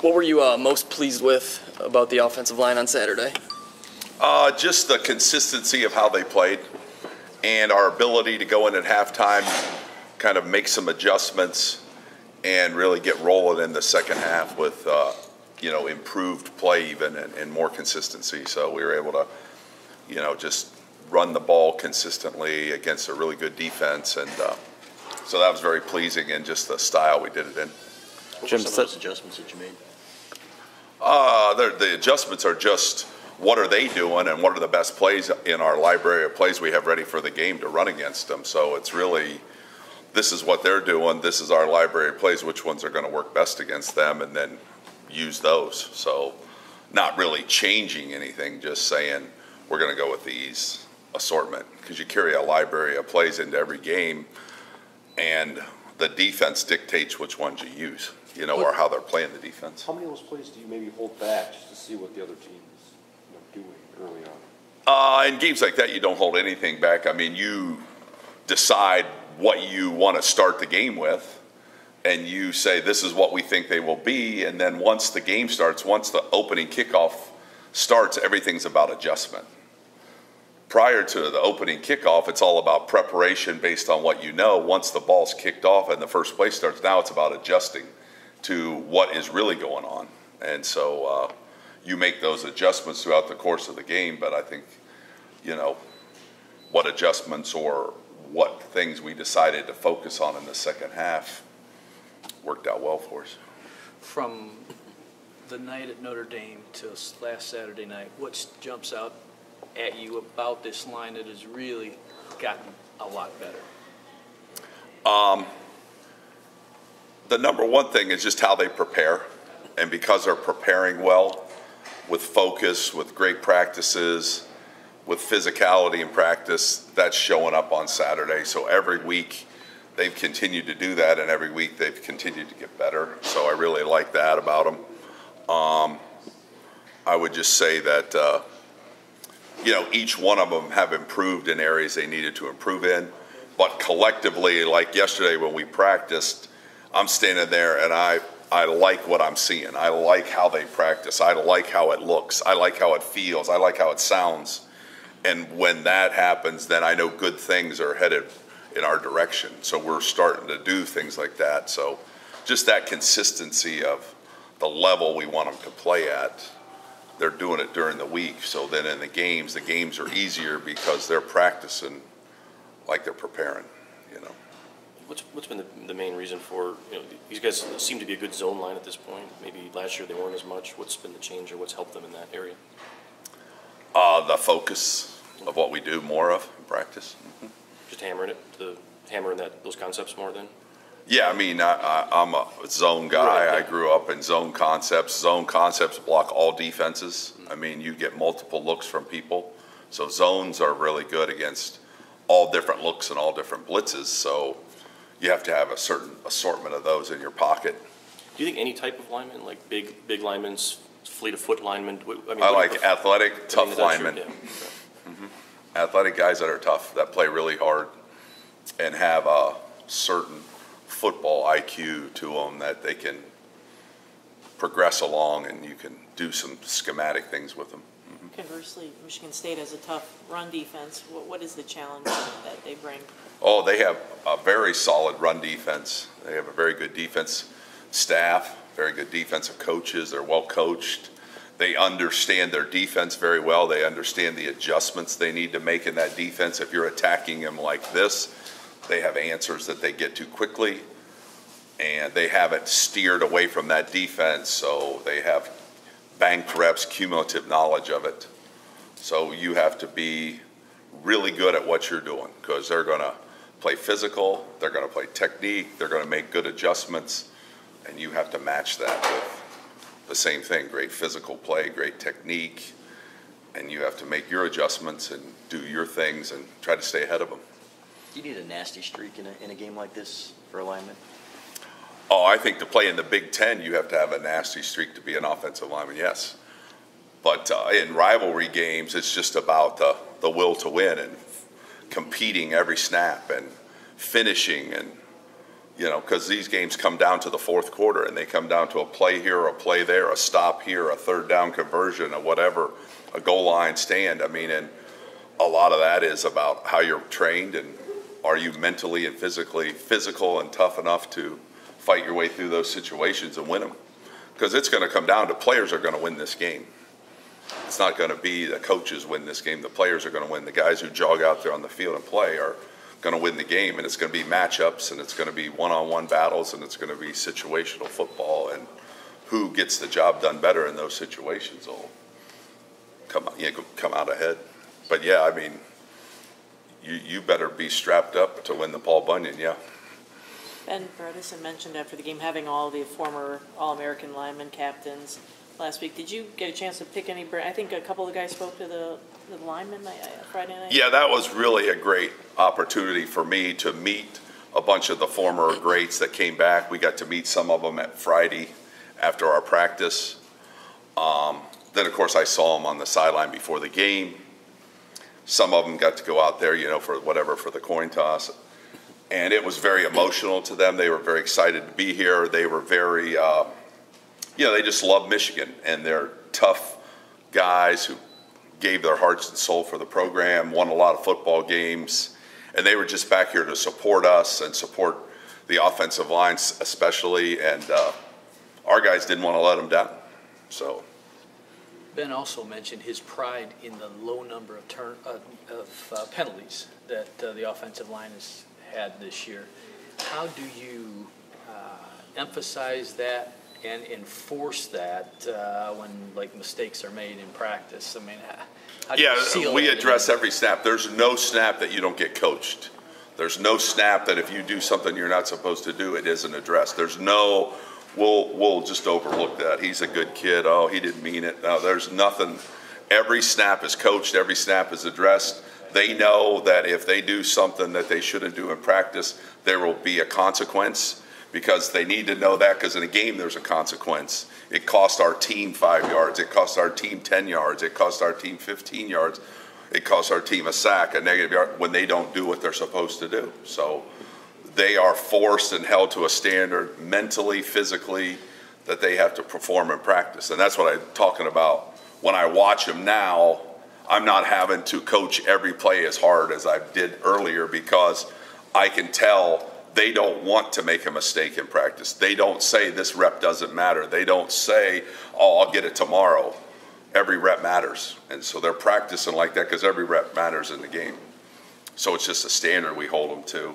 What were you most pleased with about the offensive line on Saturday? Just the consistency of how they played and our ability to go in at halftime, kind of make some adjustments and really get rolling in the second half with, improved play even and more consistency. So we were able to, just run the ball consistently against a really good defense. And so that was very pleasing in just the style we did it in. What were some of those adjustments that you made? The adjustments are just what are they doing and what are the best plays in our library of plays we have ready for the game to run against them. So it's really, this is what they're doing, this is our library of plays, which ones are going to work best against them, and then use those. So not really changing anything, just saying we're going to go with these assortment, because you carry a library of plays into every game, and the defense dictates which ones you use, or how they're playing the defense. How many of those plays do you maybe hold back just to see what the other team is doing early on? In games like that, you don't hold anything back. I mean, you decide what you want to start the game with, and you say this is what we think they will be, and then once the game starts, once the opening kickoff starts, everything's about adjustment. Prior to the opening kickoff, it's all about preparation based on what you know. Once the ball's kicked off and the first play starts, now it's about adjusting to what is really going on. And so you make those adjustments throughout the course of the game, but I think, what adjustments or what things we decided to focus on in the second half worked out well for us. From the night at Notre Dame to last Saturday night, what jumps out at you about this line that has really gotten a lot better? The number one thing is just how they prepare, and because they're preparing well, with focus, with great practices, with physicality in practice, that's showing up on Saturday. So every week they've continued to do that, and every week they've continued to get better. So I really like that about them. I would just say that each one of them have improved in areas they needed to improve in. But collectively, like yesterday when we practiced, I'm standing there and I like what I'm seeing. I like how they practice. I like how it looks. I like how it feels. I like how it sounds. And when that happens, then I know good things are headed in our direction. So we're starting to do things like that. So just that consistency of the level we want them to play at. They're doing it during the week, so then in the games are easier because they're practicing like they're preparing, What's been the main reason for, these guys seem to be a good zone line at this point. Maybe last year they weren't as much. What's been the change or what's helped them in that area? The focus of what we do more of in practice. Mm-hmm. Just hammering those concepts more then? Yeah, I mean, I'm a zone guy. Right, yeah. I grew up in zone concepts. Zone concepts block all defenses. I mean, you get multiple looks from people. So zones are really good against all different looks and all different blitzes. So you have to have a certain assortment of those in your pocket. Do you think any type of lineman, like big linemen, fleet of foot linemen? I like athletic, tough linemen. Yeah. Okay. Mm-hmm. Athletic guys that are tough, that play really hard and have a certain football IQ to them that they can progress along and you can do some schematic things with them. Mm-hmm. Conversely, Michigan State has a tough run defense. What is the challenge that they bring? Oh, they have a very solid run defense. They have a very good defense staff, very good defensive coaches. They're well coached. They understand their defense very well. They understand the adjustments they need to make in that defense. If you're attacking them like this, they have answers that they get to quickly, and they have it steered away from that defense, so they have banked reps, cumulative knowledge of it. So you have to be really good at what you're doing because they're going to play physical, they're going to play technique, they're going to make good adjustments, and you have to match that with the same thing, great physical play, great technique, and you have to make your adjustments and do your things and try to stay ahead of them. Do you need a nasty streak in a game like this for a lineman? Oh, I think to play in the Big Ten, you have to have a nasty streak to be an offensive lineman, yes. But in rivalry games, it's just about the will to win and competing every snap and finishing and because these games come down to the fourth quarter, and they come down to a play here, a play there, a stop here, a third down conversion, a whatever, a goal line stand. I mean, and a lot of that is about how you're trained, and are you mentally and physically physical and tough enough to fight your way through those situations and win them. Because it's going to come down to players are going to win this game. It's not going to be the coaches win this game. The players are going to win. The guys who jog out there on the field and play are going to win the game, and it's going to be matchups, and it's going to be one-on-one battles, and it's going to be situational football, and who gets the job done better in those situations will come out ahead. But yeah, I mean, you better be strapped up to win the Paul Bunyan, yeah. Ben Bredesen mentioned after the game having all the former All-American linemen captains last week. Did you get a chance to pick any? I think a couple of guys spoke to the linemen Friday night. Yeah, that was really a great opportunity for me to meet a bunch of the former greats that came back. We got to meet some of them at Friday after our practice. Then, of course, I saw them on the sideline before the game. Some of them got to go out there, for the coin toss. And it was very emotional to them. They were very excited to be here. They were very, they just love Michigan. And they're tough guys who gave their hearts and soul for the program, won a lot of football games. And they were just back here to support us and support the offensive lines especially. And our guys didn't want to let them down. So Ben also mentioned his pride in the low number of penalties that the offensive line has had this year. How do you emphasize that and enforce that when mistakes are made in practice? I mean, how do you seal we that address every snap. There's no snap that you don't get coached. There's no snap that if you do something you're not supposed to do, it isn't addressed. There's no, we'll just overlook that. He's a good kid. Oh, he didn't mean it. No, there's nothing. Every snap is coached. Every snap is addressed. They know that if they do something that they shouldn't do in practice, there will be a consequence, because they need to know that, because in a game there's a consequence. It cost our team 5 yards. It cost our team 10 yards. It cost our team 15 yards. It costs our team a sack, a negative yard, when they don't do what they're supposed to do. So they are forced and held to a standard mentally, physically, that they have to perform in practice. And that's what I'm talking about. When I watch them now, I'm not having to coach every play as hard as I did earlier, because I can tell they don't want to make a mistake in practice. They don't say this rep doesn't matter. They don't say, oh, I'll get it tomorrow. Every rep matters. And so they're practicing like that because every rep matters in the game. So it's just a standard we hold them to.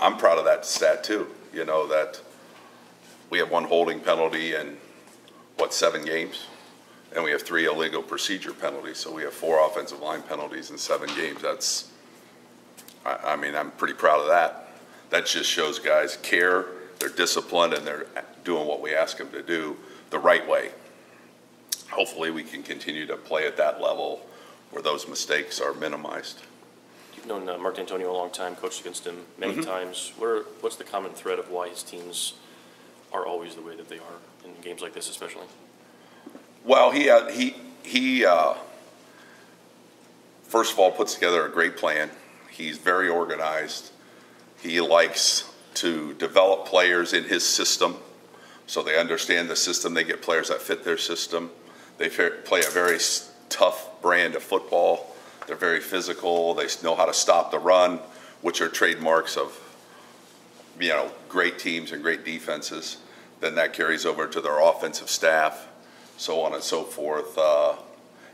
I'm proud of that stat too, that we have one holding penalty in, 7 games? And we have 3 illegal procedure penalties. So we have 4 offensive line penalties in 7 games. I'm pretty proud of that. That just shows guys care, they're disciplined, and they're doing what we ask them to do the right way. Hopefully we can continue to play at that level where those mistakes are minimized. You've known Mark Dantonio a long time, coached against him many times. What's the common thread of why his teams are always the way that they are in games like this especially? Well, he first of all puts together a great plan. He's very organized. He likes to develop players in his system so they understand the system. They get players that fit their system. They play a very tough brand of football. They're very physical. They know how to stop the run, which are trademarks of great teams and great defenses. Then that carries over to their offensive staff, so on and so forth.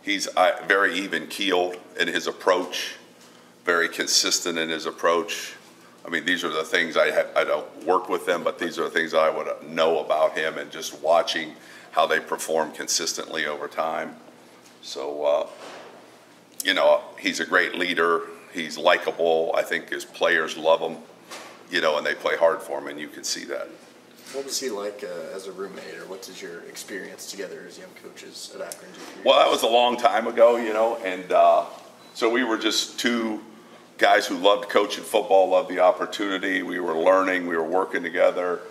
He's very even-keeled in his approach, very consistent in his approach. These are the things I don't work with them, but these are the things I would know about him, and just watching how they perform consistently over time. So, he's a great leader. He's likable. I think his players love him, and they play hard for him, and you can see that. What was he like as a roommate, or what is your experience together as young coaches at Akron? Well, that was a long time ago, and so we were just 2 guys who loved coaching football, loved the opportunity. We were learning, we were working together.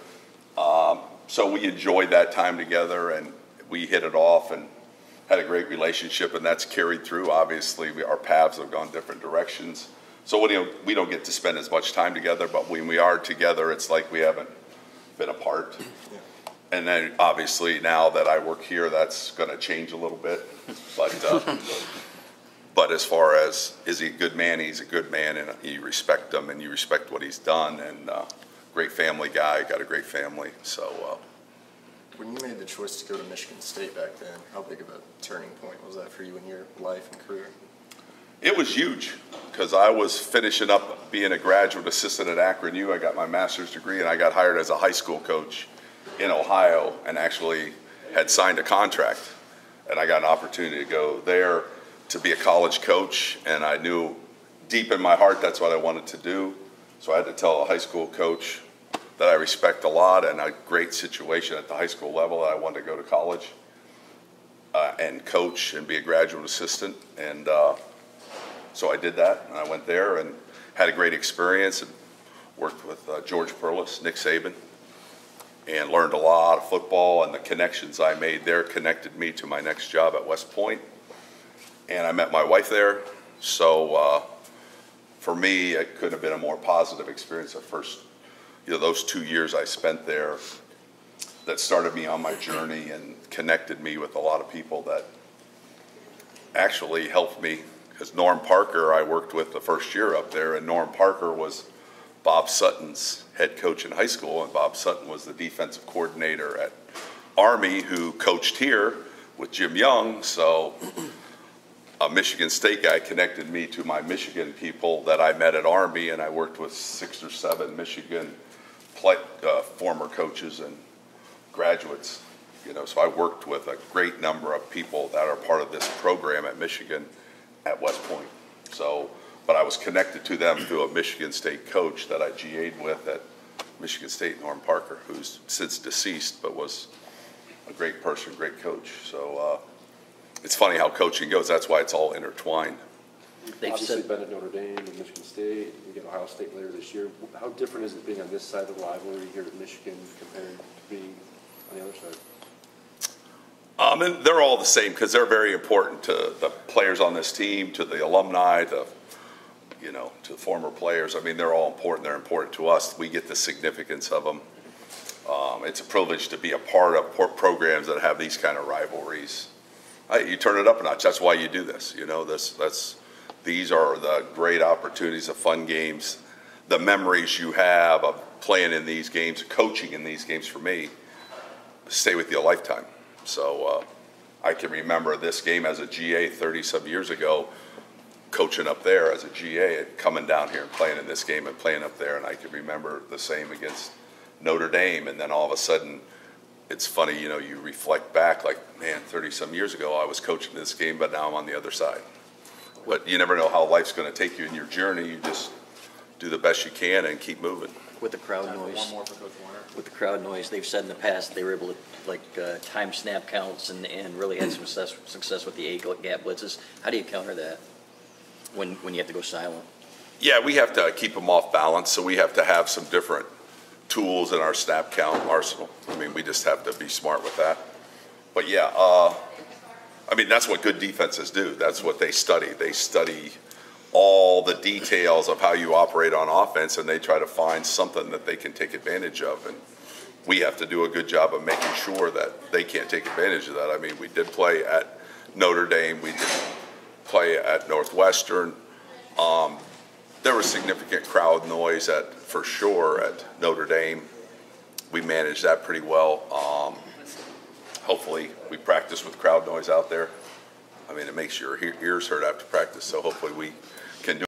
So we enjoyed that time together, and we hit it off and had a great relationship, and that's carried through. Obviously, our paths have gone different directions So we don't get to spend as much time together, but when we are together, it's like we haven't been apart. And then obviously now that I work here, that's going to change a little bit. But as far as, is he a good man? He's a good man, and you respect him, and you respect what he's done. And great family guy, got a great family. So when you made the choice to go to Michigan State back then, how big of a turning point was that for you in your life and career? it was huge because I was finishing up being a graduate assistant at Akron U. I got my master's degree, and I got hired as a high school coach in Ohio, and actually had signed a contract. And I got an opportunity to go there to be a college coach, and I knew deep in my heart that's what I wanted to do. So I had to tell a high school coach that I respect a lot and a great situation at the high school level that I wanted to go to college and coach and be a graduate assistant. And so I did that, and I went there and had a great experience and worked with George Perlis, Nick Saban, and learned a lot of football, and the connections I made there connected me to my next job at West Point. And I met my wife there. So for me, it couldn't have been a more positive experience. The first, those 2 years I spent there that started me on my journey and connected me with a lot of people that actually helped me. Because Norm Parker, I worked with the first year up there, and Norm Parker was Bob Sutton's head coach in high school, and Bob Sutton was the defensive coordinator at Army, who coached here with Jim Young. So a Michigan State guy connected me to my Michigan people that I met at Army, and I worked with 6 or 7 Michigan former coaches and graduates. So I worked with a great number of people that are part of this program at Michigan at West Point. So, but I was connected to them through a Michigan State coach that I GA'd with at Michigan State, Norm Parker, who's since deceased, but was a great person, great coach. So it's funny how coaching goes. That's why it's all intertwined. They've Obviously said, been at Notre Dame and Michigan State. We get Ohio State later this year. How different is it being on this side of the rivalry here at Michigan compared to being on the other side? And they're all the same because they're very important to the players on this team, to the alumni, to the former players. I mean, they're all important. They're important to us. We get the significance of them. It's a privilege to be a part of programs that have these kind of rivalries. You turn it up a notch. That's why you do this. These are the great opportunities, the fun games, the memories you have of playing in these games, coaching in these games. For me, stay with you a lifetime. So I can remember this game as a GA 30-some years ago, coaching up there as a GA, and coming down here and playing in this game and playing up there. And I can remember the same against Notre Dame. And then all of a sudden, it's funny, you reflect back like, man, 30-some years ago I was coaching this game, but now I'm on the other side. But you never know how life's going to take you in your journey. You just do the best you can and keep moving. with the crowd noise. One more for Coach Warner. With the crowd noise, they've said in the past they were able to time snap counts and really had some success with the A-gap blitzes. How do you counter that when you have to go silent? Yeah, we have to keep them off balance, so we have to have some different tools in our snap count arsenal. I mean, we just have to be smart with that. But yeah, I mean, that's what good defenses do. That's what they study. They study all the details of how you operate on offense, and they try to find something that they can take advantage of. And we have to do a good job of making sure that they can't take advantage of that. I mean, we did play at Notre Dame. We did play at Northwestern. There was significant crowd noise for sure at Notre Dame. We managed that pretty well. Hopefully we practice with crowd noise out there. I mean, it makes your ears hurt after practice, so hopefully we can do